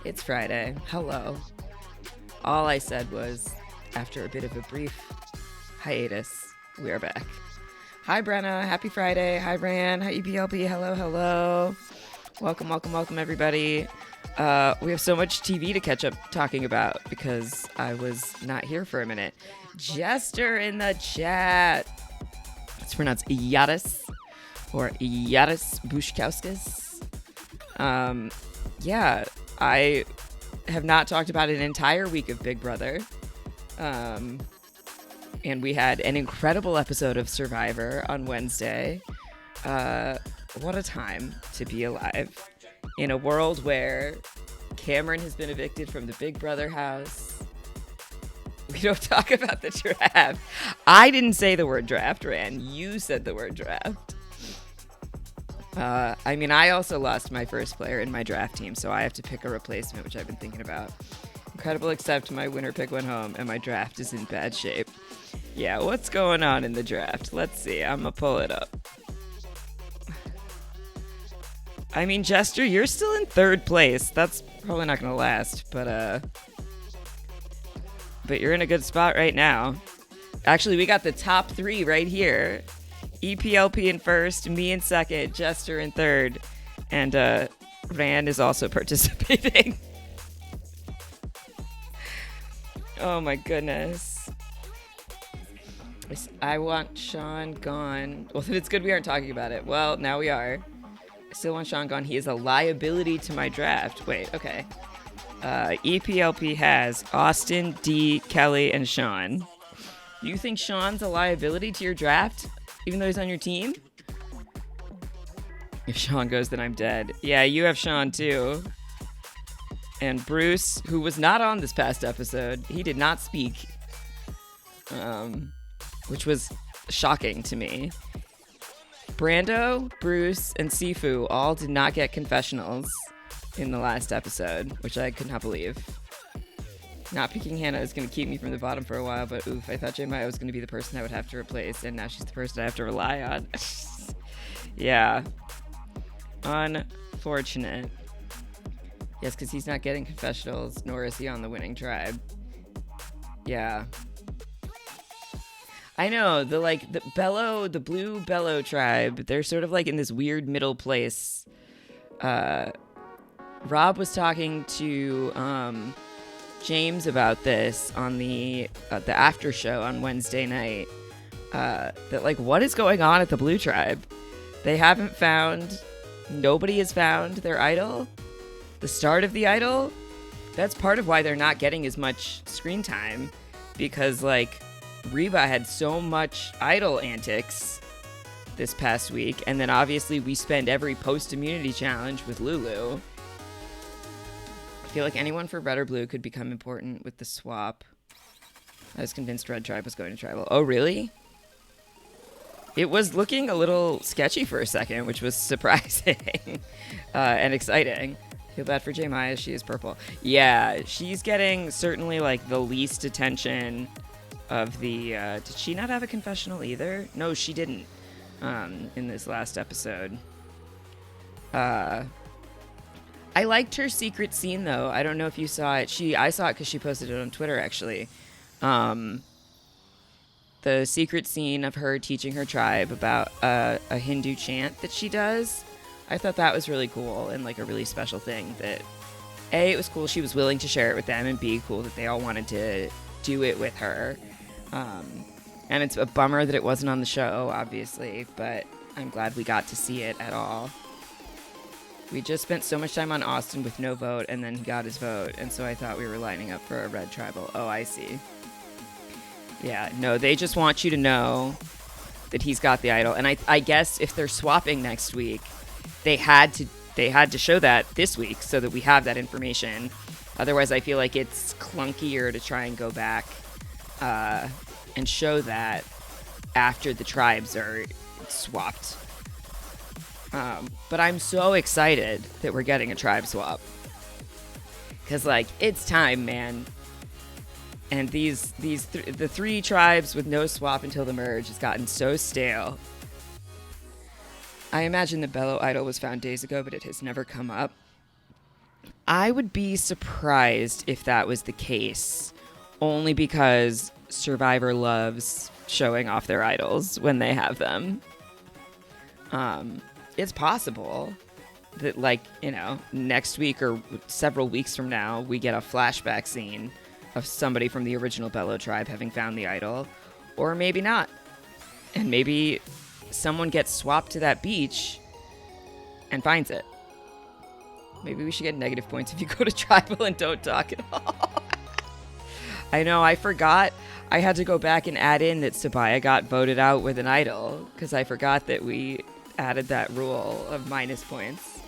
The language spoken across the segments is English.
It's Friday. Hello. All I said was, after a bit of a brief hiatus, we are back. Hi, Brenna. Happy Friday. Hi, Ran. Hi, EPLP. Hello, hello. Welcome, everybody. We have so much TV to catch up talking about because I was not here for a minute. Jester in the chat. It's pronounced Yaris or Yaris Bushkauskas. Yeah, I have not talked about an entire week of Big Brother. And we had an incredible episode of Survivor on Wednesday. What a time to be alive. In a world where Cameron has been evicted from the Big Brother house. We don't talk about the draft. I didn't say the word draft, Ran. You said the word draft. I also lost my first player in my draft team, so I have to pick a replacement, which I've been thinking about. Incredible, except my winner pick went home, and my draft is in bad shape. Yeah, what's going on in the draft? Let's see. I'm gonna pull it up. Jester, you're still in third place. That's probably not gonna last, but you're in a good spot right now. Actually, we got the top three right here. EPLP in first, me in second, Jester in third, and Rand is also participating. Oh my goodness. I want Sean gone. Well, it's good we aren't talking about it. Well, now we are. I still want Sean gone. He is a liability to my draft. Wait, okay. EPLP has Austin, D, Kelly, and Sean. You think Sean's a liability to your draft, even though he's on your team? If Sean goes, then I'm dead. Yeah, you have Sean too. And Bruce, who was not on this past episode, he did not speak, which was shocking to me. Brando, Bruce, and Sifu all did not get confessionals in the last episode, which I could not believe. Not picking Hannah is going to keep me from the bottom for a while, but oof, I thought J. Maya was going to be the person I would have to replace, and now she's the person I have to rely on. Yeah. Unfortunate. Yes, because he's not getting confessionals, nor is he on the winning tribe. Yeah. I know, the blue Bello tribe, they're sort of like in this weird middle place. Rob was talking to James about this on the after show on Wednesday night. What is going on at the blue tribe? Nobody has found their idol. The start of the idol. That's part of why they're not getting as much screen time, because Reba had so much idol antics this past week, and then obviously we spend every post-immunity challenge with Lulu. I feel like anyone for Red or Blue could become important with the swap. I was convinced Red Tribe was going to Tribal. Oh, really? It was looking a little sketchy for a second, which was surprising and exciting. Feel bad for J. Maya, she is purple. Yeah, she's getting certainly the least attention of the... did she not have a confessional either? No, she didn't in this last episode. I liked her secret scene, though. I don't know if you saw it. I saw it because she posted it on Twitter, actually. The secret scene of her teaching her tribe about a Hindu chant that she does. I thought that was really cool and a really special thing that, A, it was cool she was willing to share it with them, and B, cool that they all wanted to do it with her. And it's a bummer that it wasn't on the show, obviously, but I'm glad we got to see it at all. We just spent so much time on Austin with no vote, and then he got his vote, and so I thought we were lining up for a red tribal. Oh, I see. Yeah, no, they just want you to know that he's got the idol. And I guess if they're swapping next week, they had to show that this week so that we have that information. Otherwise, I feel like it's clunkier to try and go back and show that after the tribes are swapped. But I'm so excited that we're getting a tribe swap. Because, it's time, man. And the three tribes with no swap until the merge has gotten so stale. I imagine the Bello idol was found days ago, but it has never come up. I would be surprised if that was the case, only because Survivor loves showing off their idols when they have them. It's possible that, like, you know, next week or several weeks from now, we get a flashback scene of somebody from the original Belo tribe having found the idol, or maybe not. And maybe someone gets swapped to that beach and finds it. Maybe we should get negative points if you go to tribal and don't talk at all. I know, I forgot. I had to go back and add in that Sabiyah got voted out with an idol, because I forgot that we added that rule of minus points.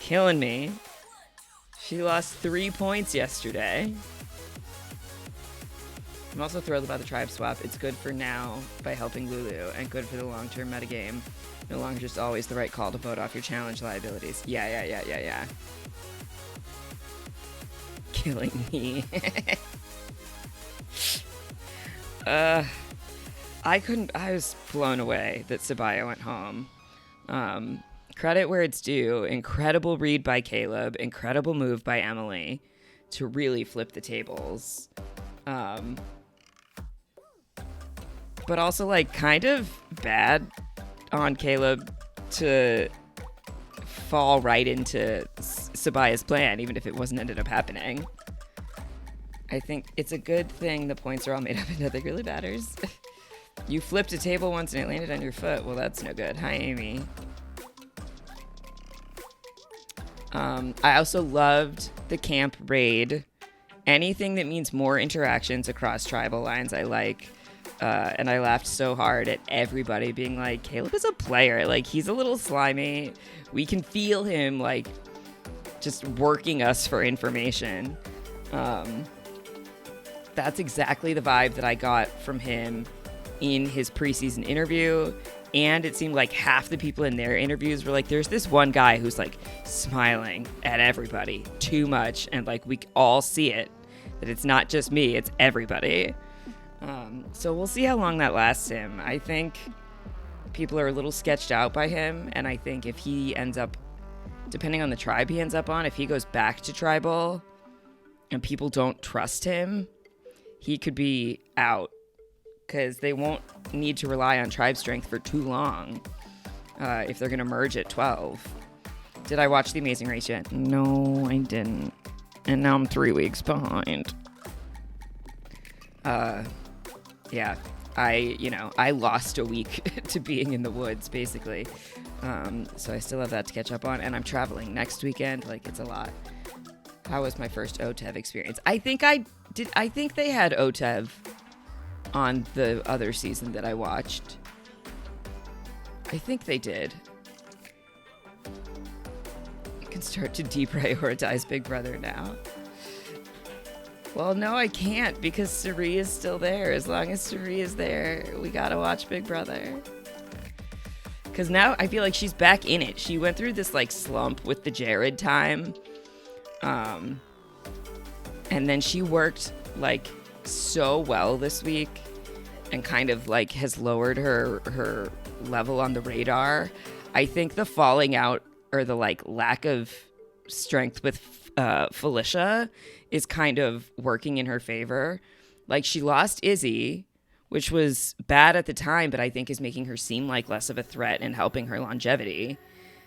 Killing me. She lost 3 points yesterday. I'm also thrilled about the tribe swap. It's good for now by helping Lulu, and good for the long-term metagame. No longer just always the right call to vote off your challenge liabilities. Yeah. Killing me. I was blown away that Sabiyah went home. Credit where it's due. Incredible read by Caleb. Incredible move by Emily to really flip the tables. But also, like, kind of bad on Caleb to fall right into Sabiyah's plan, even if it wasn't ended up happening. I think it's a good thing the points are all made up and nothing really matters. You flipped a table once and it landed on your foot. Well, that's no good. Hi, Amy. I also loved the camp raid. Anything that means more interactions across tribal lines, I like. And I laughed so hard at everybody being like, Caleb is a player. Like, he's a little slimy. We can feel him, like, just working us for information. That's exactly the vibe that I got from him in his preseason interview. And it seemed like half the people in their interviews were like, there's this one guy who's, like, smiling at everybody too much. And, like, we all see it, that it's not just me, it's everybody. So we'll see how long that lasts him. I think people are a little sketched out by him, and I think if he ends up, depending on the tribe he ends up on, if he goes back to tribal and people don't trust him, he could be out, because they won't need to rely on tribe strength for too long if they're going to merge at 12. Did I watch The Amazing Race yet? No, I didn't. And now I'm 3 weeks behind. Yeah, I lost a week to being in the woods, basically. So I still have that to catch up on, and I'm traveling next weekend. Like, it's a lot. How was my first OTEV experience? I think they had OTEV on the other season that I watched. I think they did. I can start to deprioritize Big Brother now. Well, no, I can't, because Cirie is still there. As long as Cirie is there, we gotta watch Big Brother. Because now I feel like she's back in it. She went through this, like, slump with the Jared time. And then she worked, like, so well this week and kind of, like, has lowered her level on the radar. I think the falling out, or the, like, lack of strength with Felicia is kind of working in her favor. Like, she lost Izzy, which was bad at the time, but I think is making her seem like less of a threat and helping her longevity.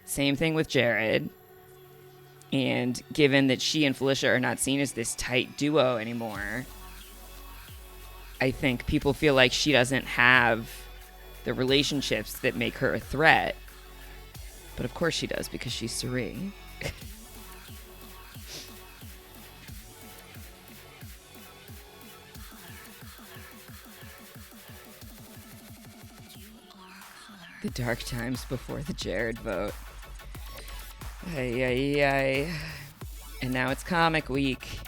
Same thing with Jared. And given that she and Felicia are not seen as this tight duo anymore, I think people feel like she doesn't have the relationships that make her a threat. But of course she does, because she's Cirie. The dark times before the Jared vote. Ay. And now it's comic week.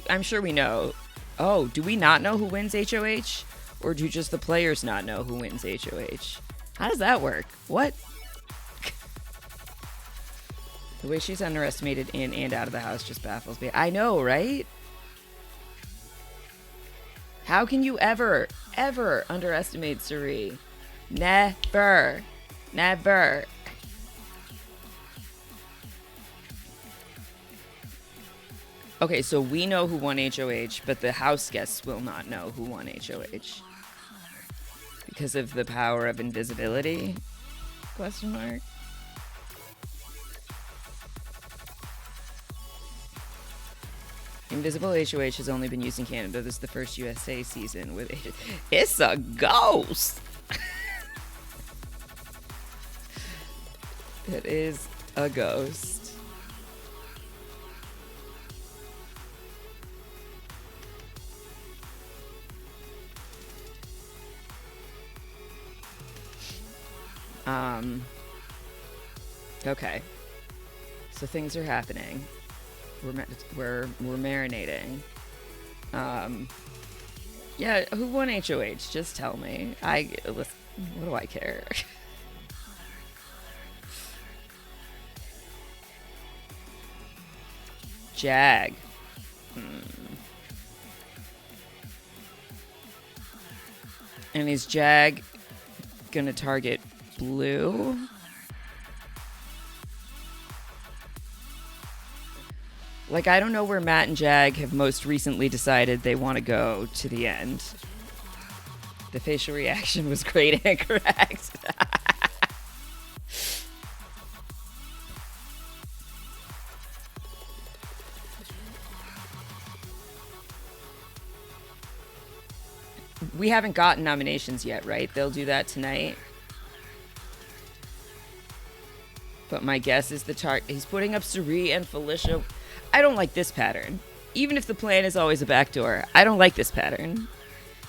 I'm sure we know. Oh, do we not know who wins HOH? Or do just the players not know who wins HOH? How does that work? What? The way she's underestimated in and out of the house just baffles me. I know, right? How can you ever underestimate Cirie? Never. Okay, so we know who won HOH, but the house guests will not know who won HOH because of the power of invisibility? Question mark. Invisible HOH has only been used in Canada. This is the first USA season with it. It's a ghost. It is a ghost. Okay. So things are happening. We're marinating. Yeah, who won HOH? Just tell me. What do I care? Jag. And is Jag gonna target Blue? Like, I don't know where Matt and Jag have most recently decided they want to go to the end. The facial reaction was great and correct. We haven't gotten nominations yet, right? They'll do that tonight. But my guess is he's putting up Cirie and Felicia. I don't like this pattern. Even if the plan is always a backdoor, I don't like this pattern.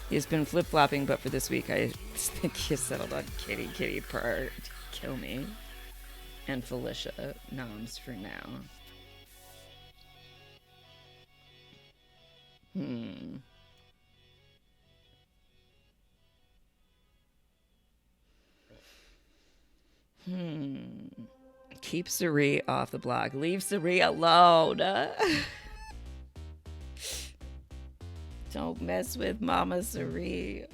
He's been flip-flopping, but for this week, I think he settled on Kitty per kill me. And Felicia noms for now. Keep Cirie off the block. Leave Cirie alone. Don't mess with Mama Cirie.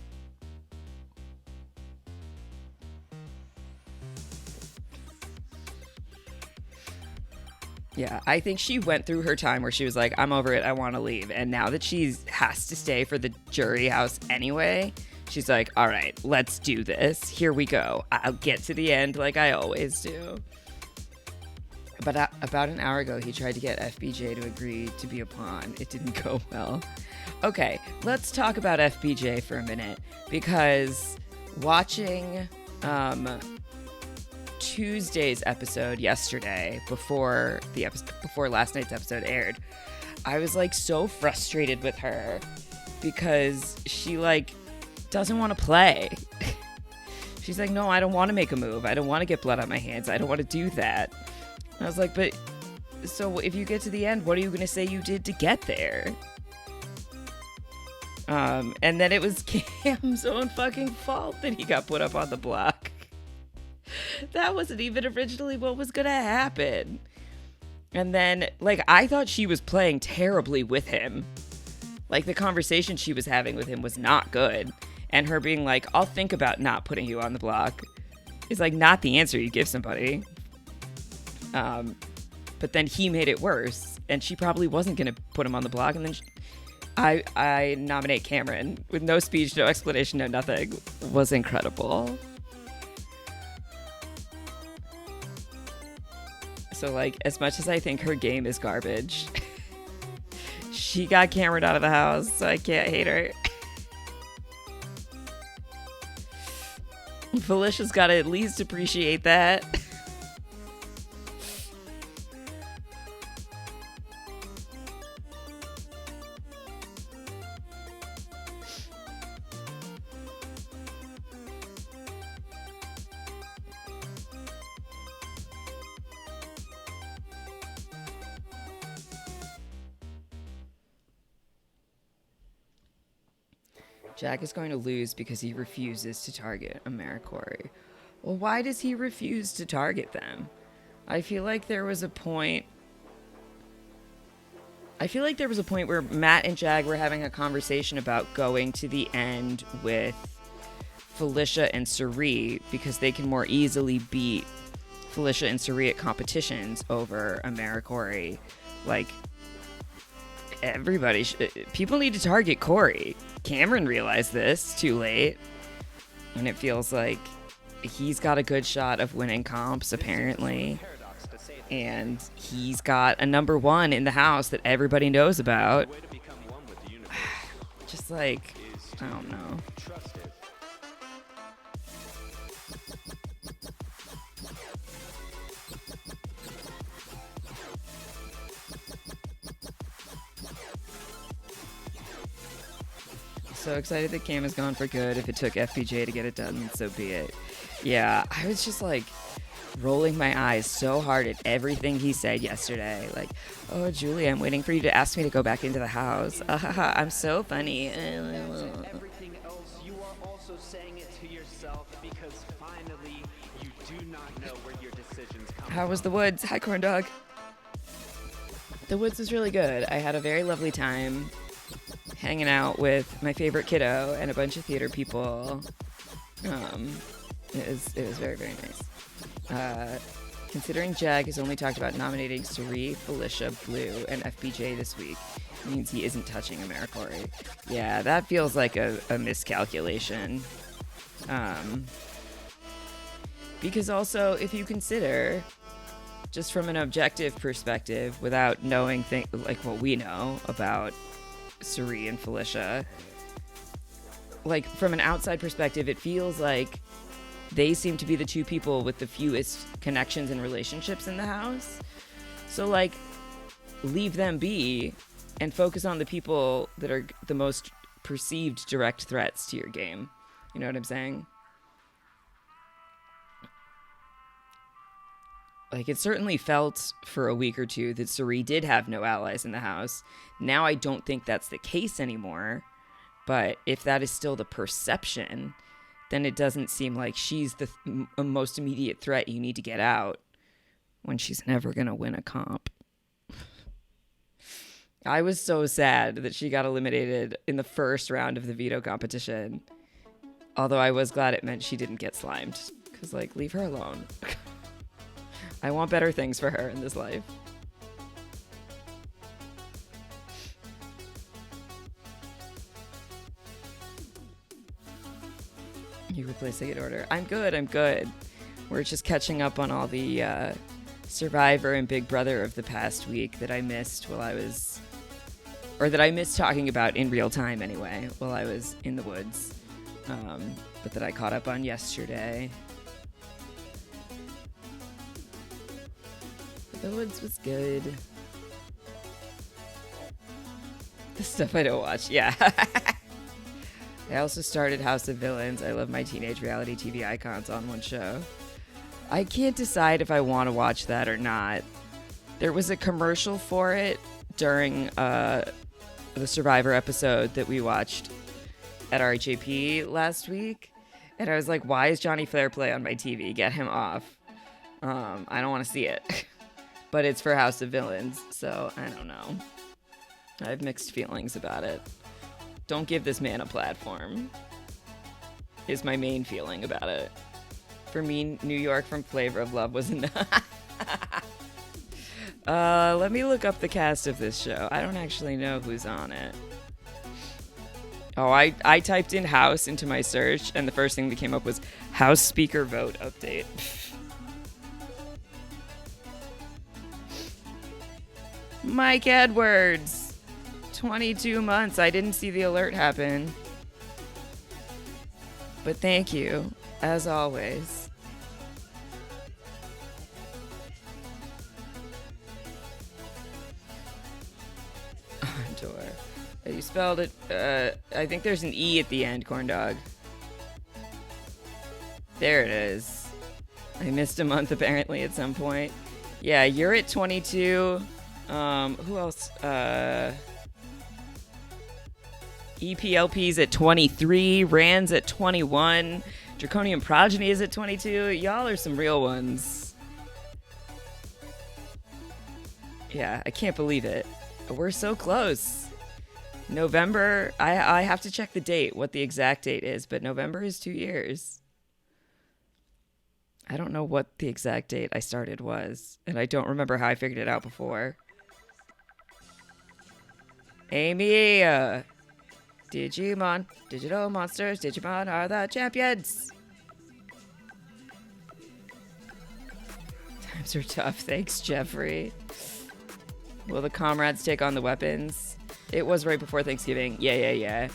Yeah, I think she went through her time where she was like, I'm over it, I want to leave. And now that she has to stay for the jury house anyway, she's like, all right, let's do this. Here we go. I'll get to the end like I always do. But about an hour ago, he tried to get FBJ to agree to be a pawn. It didn't go well. Okay, let's talk about FBJ for a minute, because watching Tuesday's episode yesterday, before last night's episode aired, I was like so frustrated with her because she like doesn't want to play. She's like, no, I don't want to make a move. I don't want to get blood on my hands. I don't want to do that. And I was like, but so if you get to the end, what are you going to say you did to get there? And then it was Cam's own fucking fault that he got put up on the block. That wasn't even originally what was going to happen. And then, like, I thought she was playing terribly with him. Like, the conversation she was having with him was not good. And her being like, I'll think about not putting you on the block is, like, not the answer you give somebody. But then he made it worse. And she probably wasn't going to put him on the block. And then I nominate Cameron with no speech, no explanation, no nothing. Was incredible. So, like, as much as I think her game is garbage, she got Cameron out of the house, so I can't hate her. Felicia's got to at least appreciate that. Jack is going to lose because he refuses to target AmeriCorey. Well, why does he refuse to target them? I feel like there was a point where Matt and Jag were having a conversation about going to the end with Felicia and Cirie because they can more easily beat Felicia and Cirie at competitions over AmeriCorey. Like, everybody, people need to target Corey. Cameron realized this too late. And it feels like he's got a good shot of winning comps, apparently. And he's got a number one in the house that everybody knows about. Just like, I don't know. So excited that Cam is gone for good. If it took FPJ to get it done, so be it. Yeah, I was just like rolling my eyes so hard at everything he said yesterday. Like, oh, Julie, I'm waiting for you to ask me to go back into the house. I'm so funny. Everything else, you are also saying it to yourself because finally you do not know where your decisions come How was the woods? Hi, corn dog. The woods was really good. I had a very lovely time hanging out with my favorite kiddo and a bunch of theater people. It was very, very nice. Considering Jag has only talked about nominating Suri, Felicia, Blue, and FBJ this week, means he isn't touching AmeriCorey. Yeah, that feels like a miscalculation. Because also, if you consider, just from an objective perspective, without knowing like what we know about Suri and Felicia, like from an outside perspective, it feels like they seem to be the two people with the fewest connections and relationships in the house. So like, leave them be and focus on the people that are the most perceived direct threats to your game. You know what I'm saying? Like, it certainly felt for a week or two that Suri did have no allies in the house. Now I don't think that's the case anymore. But if that is still the perception, then it doesn't seem like she's the most immediate threat you need to get out when she's never going to win a comp. I was so sad that she got eliminated in the first round of the veto competition. Although I was glad it meant she didn't get slimed. Because, like, leave her alone. I want better things for her in this life. You replace Ticket Order. I'm good. We're just catching up on all the Survivor and Big Brother of the past week that I missed while I was... Or that I missed talking about in real time anyway, while I was in the woods. But that I caught up on yesterday. The woods was good. The stuff I don't watch, yeah. I also started House of Villains. I love my teenage reality TV icons on one show. I can't decide if I want to watch that or not. There was a commercial for it during the Survivor episode that we watched at RHAP last week. And I was like, why is Johnny Fairplay on my TV? Get him off. I don't want to see it. But it's for House of Villains, so I don't know. I have mixed feelings about it. Don't give this man a platform, is my main feeling about it. For me, New York from Flavor of Love was enough. Let me look up the cast of this show. I don't actually know who's on it. Oh, I typed in house into my search, and the first thing that came up was House Speaker Vote Update. Mike Edwards, 22 months. I didn't see the alert happen. But thank you, as always. Door. You spelled it, I think there's an E at the end, corn dog. There it is. I missed a month apparently at some point. Yeah, you're at 22. Who else? EPLP's at 23. Rand's at 21. Draconian Progeny is at 22. Y'all are some real ones. Yeah, I can't believe it. We're so close. November, I have to check the date, what the exact date is, but November is 2 years. I don't know what the exact date I started was, and I don't remember how I figured it out before. Amy, Digimon, digital monsters, Digimon are the champions. Times are tough. Thanks, Jeffrey. Will the comrades take on the weapons? It was right before Thanksgiving. Yeah.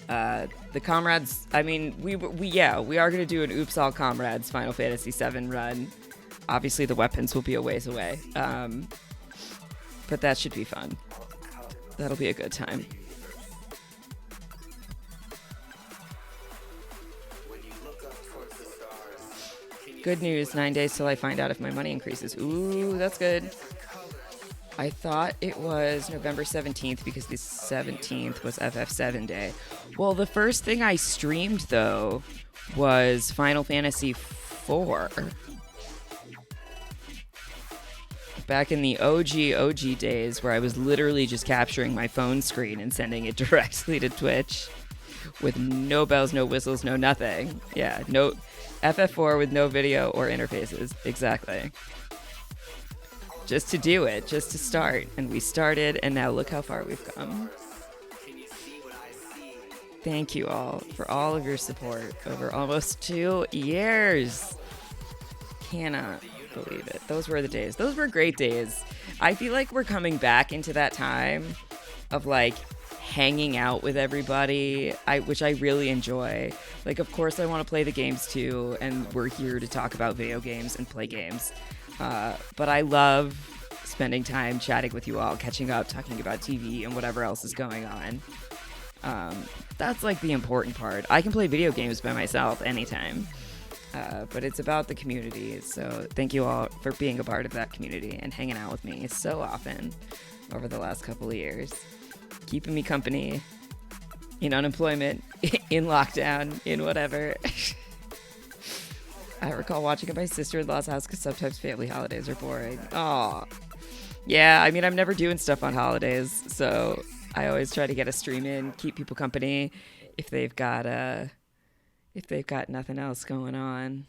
The comrades, I mean, we are going to do an Oops All Comrades Final Fantasy VII run. Obviously, the weapons will be a ways away. But that should be fun. That'll be a good time. Good news, 9 days till I find out if my money increases. Ooh, that's good. I thought it was November 17th because the 17th was FF7 day. Well, the first thing I streamed, though, was Final Fantasy IV. Back in the OG days where I was literally just capturing my phone screen and sending it directly to Twitch with no bells, no whistles, no nothing. Yeah, no FF4 with no video or interfaces. Exactly. Just to do it, just to start. And we started, and now look how far we've come. Thank you all for all of your support over almost 2 years. Cannot believe it. Those were the days. Those were great days. I feel like we're coming back into that time of like hanging out with everybody, which I really enjoy. Like, of course, I want to play the games too, and we're here to talk about video games and play games. But I love spending time chatting with you all, catching up, talking about TV and whatever else is going on. That's like the important part. I can play video games by myself anytime, but it's about the community. So thank you all for being a part of that community and hanging out with me so often over the last couple of years, keeping me company in unemployment, in lockdown, in whatever. I recall watching at my sister-in-law's house because sometimes family holidays are boring. Aw. Yeah, I mean, I'm never doing stuff on holidays, so I always try to get a stream in, keep people company if they've got nothing else going on.